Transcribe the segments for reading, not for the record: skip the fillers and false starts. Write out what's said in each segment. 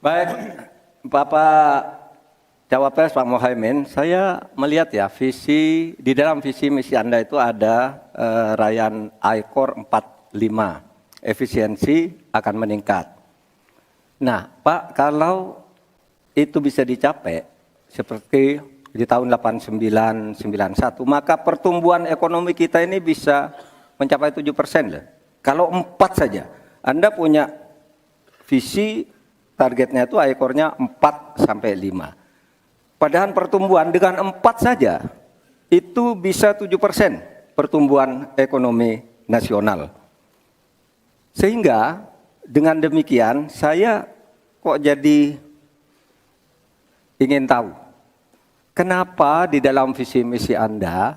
Baik, Bapak Cawapres Pak Muhaimin, saya melihat ya di dalam visi misi Anda itu ada rayaan I-Core 45, efisiensi akan meningkat. Nah, Pak, kalau itu bisa dicapai seperti di tahun 89, 91, maka pertumbuhan ekonomi kita ini bisa mencapai 7% loh. Kalau 4 saja, Anda punya visi targetnya itu I-Core-nya 4 sampai 5. Padahal pertumbuhan dengan 4 saja itu bisa 7% pertumbuhan ekonomi nasional. Sehingga dengan demikian saya kok jadi ingin tahu kenapa di dalam visi misi Anda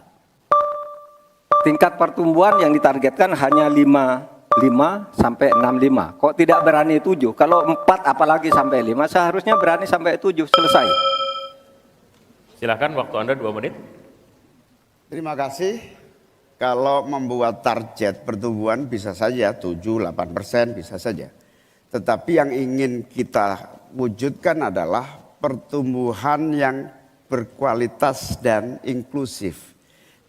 tingkat pertumbuhan yang ditargetkan hanya 5 sampai 65. Kok tidak berani 7? Kalau 4 apalagi sampai 5 seharusnya berani sampai 7 selesai. Silakan, waktu Anda 2 menit. Terima kasih. Kalau membuat target pertumbuhan bisa saja 7-8% bisa saja. Tetapi yang ingin kita wujudkan adalah pertumbuhan yang berkualitas dan inklusif.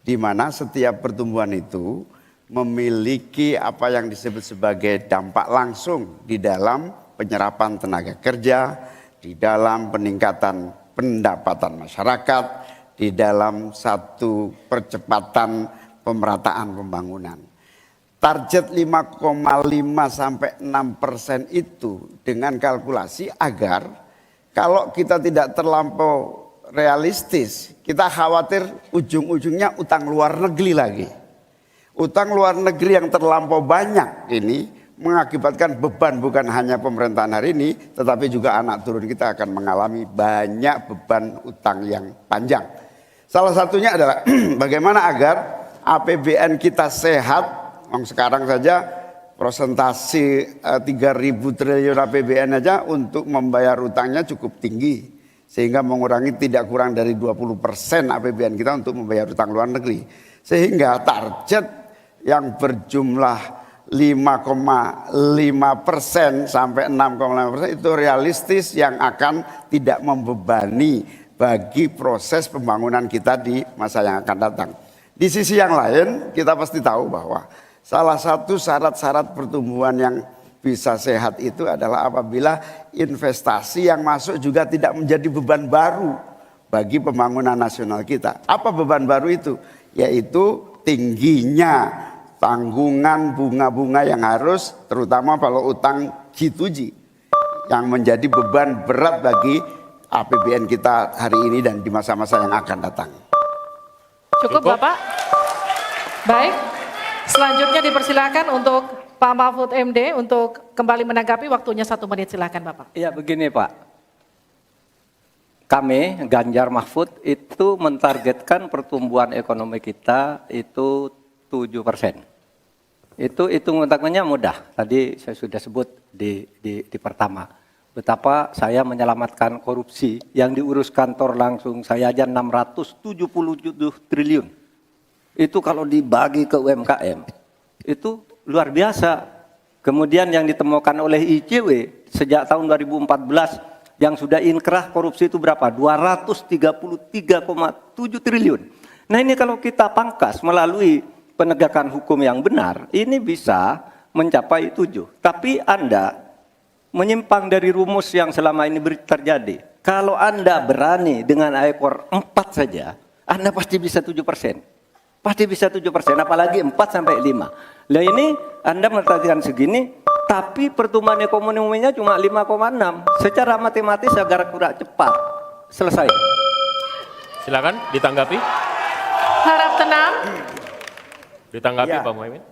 Di mana setiap pertumbuhan itu memiliki apa yang disebut sebagai dampak langsung di dalam penyerapan tenaga kerja, di dalam peningkatan pendapatan masyarakat, di dalam satu percepatan pemerataan pembangunan. Target 5,5 sampai 6% itu dengan kalkulasi agar kalau kita tidak terlampau realistis, kita khawatir ujung-ujungnya utang luar negeri lagi. Utang luar negeri yang terlampau banyak ini mengakibatkan beban bukan hanya pemerintahan hari ini, tetapi juga anak turun kita akan mengalami banyak beban utang yang panjang. Salah satunya adalah bagaimana agar APBN kita sehat. Sekarang saja presentasi 3.000 triliun APBN aja untuk membayar utangnya cukup tinggi. Sehingga mengurangi tidak kurang dari 20% APBN kita untuk membayar utang luar negeri. Sehingga target yang berjumlah 5,5% sampai 6,5% itu realistis yang akan tidak membebani bagi proses pembangunan kita di masa yang akan datang. Di sisi yang lain kita pasti tahu bahwa salah satu syarat-syarat pertumbuhan yang bisa sehat itu adalah apabila investasi yang masuk juga tidak menjadi beban baru bagi pembangunan nasional kita. Apa beban baru itu? Yaitu tingginya tanggungan bunga-bunga yang harus, terutama kalau utang G2G yang menjadi beban berat bagi APBN kita hari ini dan di masa-masa yang akan datang. Cukup Bapak. Baik, selanjutnya dipersilakan untuk Pak Mahfud MD untuk kembali menanggapi, waktunya 1 menit, silakan Bapak. Iya begini Pak, kami Ganjar Mahfud itu mentargetkan pertumbuhan ekonomi kita itu 7%. Itu hitung-hitungannya mudah. Tadi saya sudah sebut di pertama. Betapa saya menyelamatkan korupsi yang diurus kantor langsung saya aja 677 triliun. Itu kalau dibagi ke UMKM, itu luar biasa. Kemudian yang ditemukan oleh ICW sejak tahun 2014 yang sudah inkrah korupsi itu berapa? 233,7 triliun. Nah ini kalau kita pangkas melalui penegakan hukum yang benar, ini bisa mencapai 7. Tapi Anda menyimpang dari rumus yang selama ini terjadi. Kalau Anda berani dengan I-Core 4 saja, Anda pasti bisa 7%. Pasti bisa 7%, apalagi 4 sampai 5. Lah ini Anda menargetkan segini, tapi pertumbuhan ekonominya cuma 5,6. Secara matematis agak kurang cepat. Selesai. Silakan ditanggapi. Harap tenang. Ditanggapi Ya, Pak Muhaimin.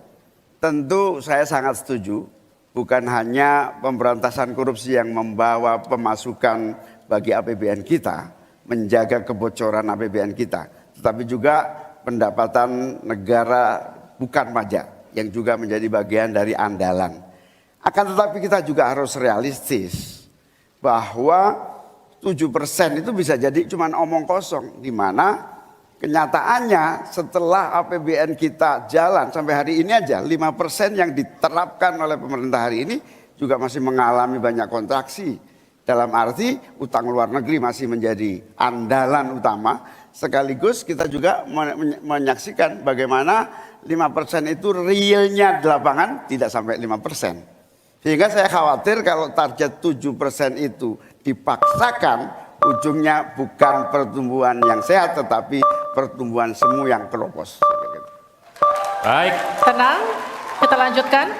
tentu saya sangat setuju. Bukan hanya pemberantasan korupsi yang membawa pemasukan bagi APBN kita, menjaga kebocoran APBN kita, tetapi juga pendapatan negara bukan pajak yang juga menjadi bagian dari andalan. Akan tetapi kita juga harus realistis bahwa 7% itu bisa jadi cuma omong kosong, di mana kenyataannya setelah APBN kita jalan sampai hari ini aja 5% yang diterapkan oleh pemerintah hari ini juga masih mengalami banyak kontraksi. Dalam arti utang luar negeri masih menjadi andalan utama, sekaligus kita juga menyaksikan bagaimana 5% itu realnya di lapangan tidak sampai 5%. Sehingga saya khawatir kalau target 7% itu dipaksakan, ujungnya bukan pertumbuhan yang sehat tetapi pertumbuhan semu yang keropos. Baik. Tenang, kita lanjutkan.